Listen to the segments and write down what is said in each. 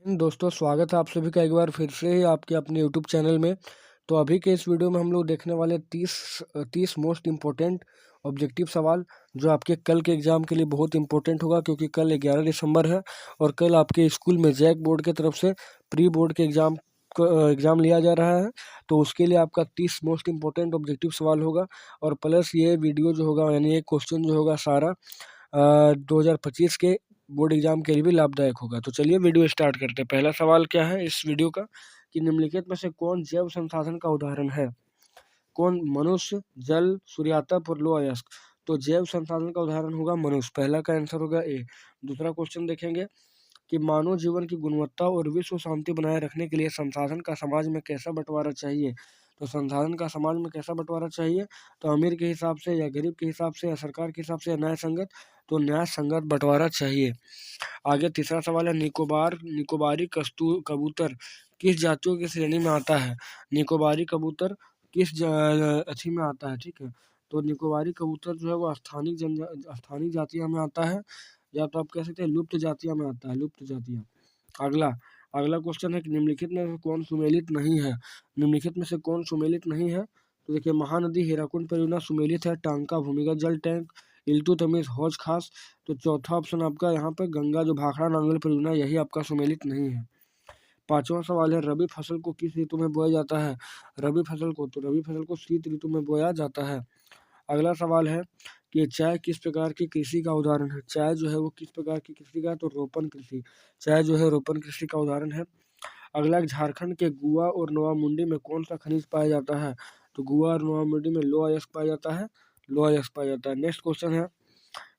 दोस्तों, स्वागत है आप सभी का एक बार फिर से आपके अपने यूट्यूब चैनल में। तो अभी के इस वीडियो में हम लोग देखने वाले 30 मोस्ट इम्पोर्टेंट ऑब्जेक्टिव सवाल जो आपके कल के एग्ज़ाम के लिए बहुत इंपॉर्टेंट होगा, क्योंकि कल 11 दिसंबर है और कल आपके स्कूल में जैक बोर्ड की तरफ से प्री बोर्ड के एग्ज़ाम लिया जा रहा है। तो उसके लिए आपका 30 मोस्ट इम्पोर्टेंट ऑब्जेक्टिव सवाल होगा और प्लस ये वीडियो जो होगा, यानी ये क्वेश्चन जो होगा सारा 2025 के बोर्ड एग्जाम के लिए भी लाभदायक होगा। तो चलिए वीडियो स्टार्ट करते हैं। पहला सवाल क्या है इस वीडियो का कि निम्नलिखित में से कौन जैव संसाधन का उदाहरण है? कौन? मनुष्य, जल, सूर्यातप और लौह अयस्क। तो जैव संसाधन का उदाहरण होगा मनुष्य। पहला का आंसर होगा ए। दूसरा क्वेश्चन देखेंगे कि मानव जीवन की गुणवत्ता और विश्व शांति बनाए रखने के लिए संसाधन का समाज में कैसा बंटवारा चाहिए? तो संसाधन का समाज में कैसा बंटवारा चाहिए? तो अमीर के हिसाब से या गरीब के हिसाब से या सरकार के हिसाब से या न्याय संगत? तो न्याय संगत बंटवारा चाहिए। आगे तीसरा सवाल है निकोबारी कबूतर किस जातियों की श्रेणी में आता है? निकोबारी कबूतर किस अथी में आता है? ठीक है, तो निकोबारी कबूतर जो है वो स्थानीय जातियों में आता है, या तो आप कह सकते हैं लुप्त जातियों में आता है, लुप्त जातियाँ। अगला अगला क्वेश्चन है कि निम्नलिखित में से कौन सुमेलित नहीं है? निम्नलिखित में से कौन सुमेलित नहीं है? तो देखिए, महानदी हीराकुंड परियोजना सुमेलित है। टांका भूमिगत जल टैंक, इल्तुतमिश हौज खास। तो चौथा ऑप्शन आपका यहाँ पर गंगा जो भाखड़ा नांगल परियोजना, यही आपका सुमेलित नहीं है। पांचवा सवाल है रबी फसल को किस ऋतु में बोया जाता है? रबी फसल को शीत ऋतु में बोया जाता है। अगला सवाल है कि चाय किस प्रकार की कृषि का उदाहरण है? चाय जो है वो किस प्रकार की कृषि का है? तो रोपण कृषि। चाय जो है रोपण कृषि का उदाहरण है। अगला, झारखंड के गुआ और नोवामुंडी में कौन सा खनिज पाया जाता है? तो गुआ और नोवामुंडी में लौह अयस्क पाया जाता है, लौह अयस्क पाया जाता है। नेक्स्ट क्वेश्चन है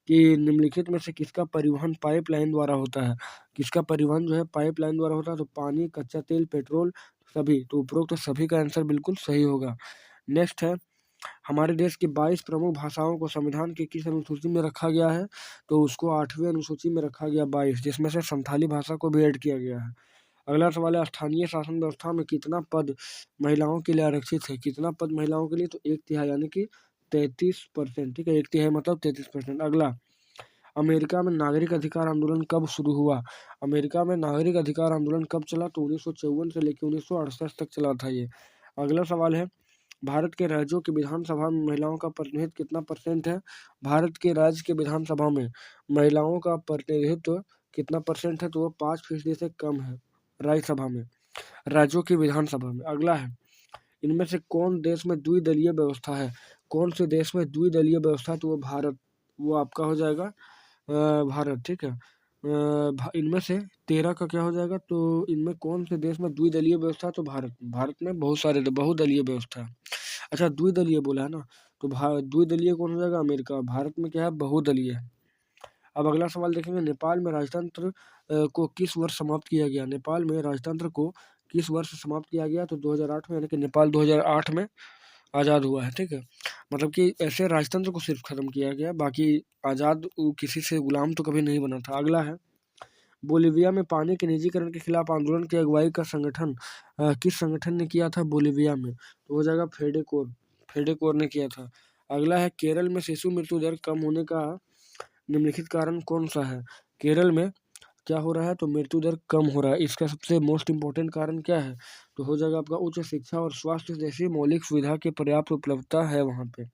कि निम्नलिखित में से किसका परिवहन पाइपलाइन द्वारा होता है? किसका परिवहन जो है पाइपलाइन द्वारा होता है? तो पानी, कच्चा तेल, पेट्रोल, सभी। तो उपरोक्त तो सभी का आंसर बिल्कुल सही होगा। नेक्स्ट है, हमारे देश की 22 प्रमुख भाषाओं को संविधान की किस अनुसूची में रखा गया है? तो उसको 8वीं अनुसूची में रखा गया 22, जिसमें से संथाली भाषा को भी ऐड किया गया है। अगला सवाल है स्थानीय शासन व्यवस्था में कितना पद महिलाओं के लिए आरक्षित है? कितना पद महिलाओं के लिए? तो 1/3 यानी कि 33%। ठीक है, 1/3 मतलब 33%। अगला, अमेरिका में नागरिक अधिकार आंदोलन कब शुरू हुआ? अमेरिका में नागरिक अधिकार आंदोलन कब चला? तो 1954 से लेकर 1968 तक चला था ये। अगला सवाल है, भारत के राज्यों की विधानसभा में महिलाओं का प्रतिनिधित्व कितना परसेंट है? भारत के राज्य के विधानसभा में महिलाओं का प्रतिनिधित्व कितना परसेंट है? तो वो 5% से कम है राज्यसभा में, राज्यों की विधानसभा में। अगला है, इनमें से कौन देश में द्विदलीय व्यवस्था है? कौन से देश में द्विदलीय व्यवस्था? तो वो भारत, वो आपका हो जाएगा भारत। ठीक है, इनमें से 13 का क्या हो जाएगा? तो इनमें कौन से देश में द्विदलीय व्यवस्था? तो भारत। भारत में बहुत सारे बहुदलीय व्यवस्था है। अच्छा, द्विदलीय बोला है ना, तो द्विदलीय कौन हो जाएगा? अमेरिका। भारत में क्या है? बहुदलीय है। अब अगला सवाल देखेंगे, नेपाल में राजतंत्र को किस वर्ष समाप्त किया गया? नेपाल में राजतंत्र को किस वर्ष समाप्त किया गया? तो 2008 में, यानी कि नेपाल 2008 में आज़ाद हुआ है। ठीक है, मतलब कि ऐसे राजतंत्र को सिर्फ खत्म किया गया, बाकी आज़ाद किसी से गुलाम तो कभी नहीं बना था। अगला है, बोलीविया में पानी के निजीकरण के खिलाफ आंदोलन की अगुवाई का संगठन किस संगठन ने किया था बोलीविया में? तो हो जाएगा फेडेकोर, फेडेकोर ने किया था। अगला है, केरल में शिशु मृत्यु दर कम होने का निम्नलिखित कारण कौन सा है? केरल में क्या हो रहा है? तो मृत्यु दर कम हो रहा है। इसका सबसे मोस्ट इम्पोर्टेंट कारण क्या है? तो हो जाएगा आपका उच्च शिक्षा और स्वास्थ्य जैसी मौलिक सुविधा की पर्याप्त उपलब्धता है वहाँ पे।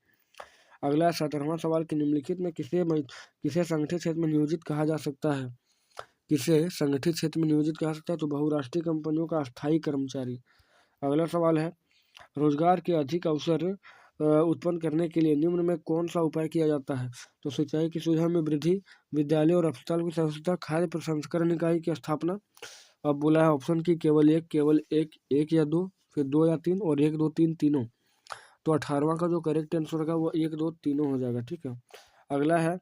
अगला 17वां सवाल कि निम्नलिखित में किसे संगठित क्षेत्र में नियोजित कहा जा सकता है? किसे संगठित क्षेत्र में नियोजित कहा सकता है? तो बहुराष्ट्रीय कंपनियों का अस्थायी कर्मचारी। अगला सवाल है, रोजगार के अधिक अवसर उत्पन्न करने के लिए निम्न में कौन सा उपाय किया जाता है? तो सिंचाई की सुविधा में वृद्धि, विद्यालय और अस्पताल की व्यवस्था, खाद्य प्रसंस्करण इकाई की स्थापना। अब बोला है ऑप्शन की केवल एक या दो, फिर दो या तीन, और एक, दो, तीन, तीनों। तो 18वां का जो करेक्ट आंसर होगा वो एक, दो, तीनों हो जाएगा। ठीक है, अगला है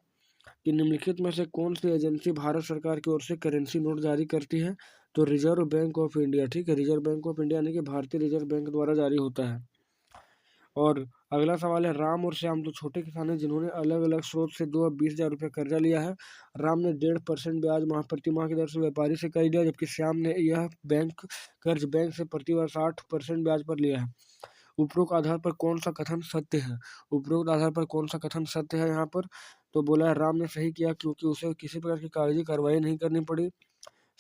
कि निम्नलिखित में से कौन सी एजेंसी भारत सरकार की ओर से करेंसी नोट जारी करती है? तो रिजर्व बैंक ऑफ इंडिया। ठीक है, रिजर्व बैंक ऑफ इंडिया यानी कि भारतीय रिजर्व बैंक द्वारा जारी होता है। और अगला सवाल है, राम और श्याम दो छोटे किसान हैं जिन्होंने अलग अलग स्रोत से 20,000 रुपये कर्जा लिया है। राम ने 1.5% ब्याज प्रति माह की दर से व्यापारी से कर दिया, जबकि श्याम ने यह कर्ज बैंक से प्रति वर्ष 8% ब्याज पर लिया है। उपरोक्त आधार पर कौन सा कथन सत्य है? उपरोक्त आधार पर कौन सा कथन सत्य है यहाँ पर? तो बोला है राम ने सही किया क्योंकि उसे किसी प्रकार की कागजी कार्रवाई नहीं करनी पड़ी।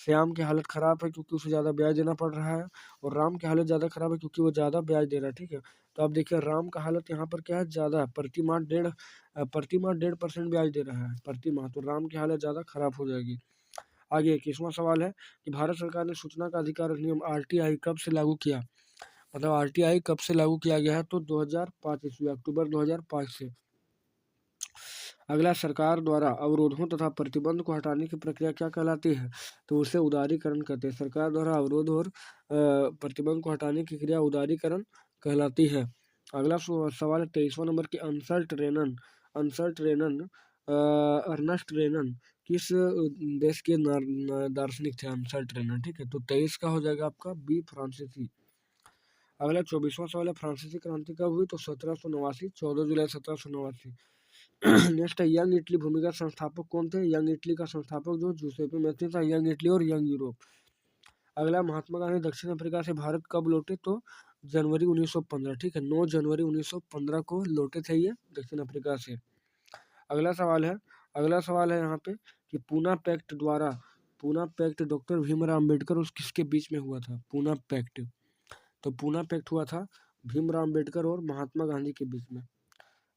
श्याम की हालत ख़राब है क्योंकि उसे ज़्यादा ब्याज देना पड़ रहा है, और राम की हालत ज़्यादा ख़राब है क्योंकि वो ज़्यादा ब्याज दे रहा है, ठीक है। तो आप देखिए राम का हालत यहाँ पर क्या है, ज़्यादा है, प्रति माह 1.5% ब्याज दे रहा है प्रति माह, तो राम की हालत ज़्यादा ख़राब हो जाएगी। आगे 21वां सवाल है कि भारत सरकार ने सूचना का अधिकार अधिनियम आरटीआई कब से लागू किया? मतलब आरटीआई कब से लागू किया गया है, तो 2005 ईस्वी, अक्टूबर 2005 से। अगला, सरकार द्वारा अवरोधों तथा प्रतिबंध को हटाने की प्रक्रिया क्या कहलाती है? तो उसे उदारीकरण कहते हैं। सरकार द्वारा अवरोध और प्रतिबंध को हटाने की क्रिया उदारीकरण कहलाती है। अगला सवाल है 23वां नंबर की, अंसर्ट रेनन अर्नस्ट रेनन किस देश के दार्शनिक थे? अंसर्ट रेनन, ठीक है। तो 23 का हो जाएगा आपका बी, फ्रांसीसी। अगला 24वां सवाल है, फ्रांसीसी क्रांति कब हुई? तो 1789, 14 जुलाई 1789। नेक्स्ट है, यंग इटली भूमिगत संस्थापक कौन थे? यंग इटली का संस्थापक जो जूसेपे मेस्सी था, यंग इटली और यंग यूरोप। अगला, महात्मा गांधी दक्षिण अफ्रीका से भारत कब लौटे? तो जनवरी 1915, ठीक है, 9 जनवरी 1915 को लौटे थे ये दक्षिण अफ्रीका से। अगला सवाल है यहाँ पे कि पूना पैक्ट डॉक्टर भीमराव अम्बेडकर और किसके बीच में हुआ था? पूना पैक्ट, तो पूना पैक्ट हुआ था भीमराव अम्बेडकर और महात्मा गांधी के बीच में।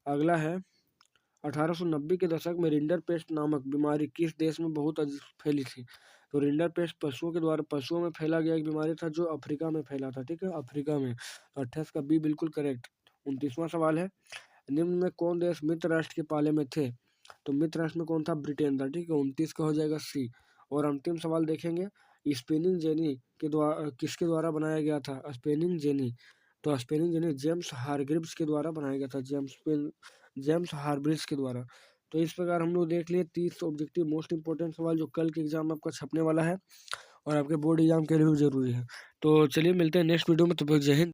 अगला है, 1890 के दशक में रिंडरपेस्ट नामक बीमारी किस देश में बहुत अधिक फैली थी? तो रिंडरपेस्ट पशुओं में फैला गया एक बीमारी था जो अफ्रीका में फैला था, ठीक है, अफ्रीका में। तो 28 का बी बिल्कुल करेक्ट। 29वां सवाल है, निम्न में कौन देश मित्र राष्ट्र के पाले में थे? तो मित्र राष्ट्र में कौन था? ब्रिटेन था, ठीक है। 29 का हो जाएगा सी। और अंतिम सवाल देखेंगे, स्पेनिंग जेनी के द्वारा किसके द्वारा बनाया गया था? स्पेनिंग जेनी, तो स्पेनिंग जेनी जेम्स हारग्रीव्स के द्वारा बनाया गया था, जेम्स हारग्रीव्स के द्वारा। तो इस प्रकार हम लोग देख लिए 30 ऑब्जेक्टिव मोस्ट इंपॉर्टेंट सवाल जो कल के एग्जाम में आपका छपने वाला है और आपके बोर्ड एग्जाम के लिए भी जरूरी है। तो चलिए मिलते हैं नेक्स्ट वीडियो में, तब तक जय हिंद।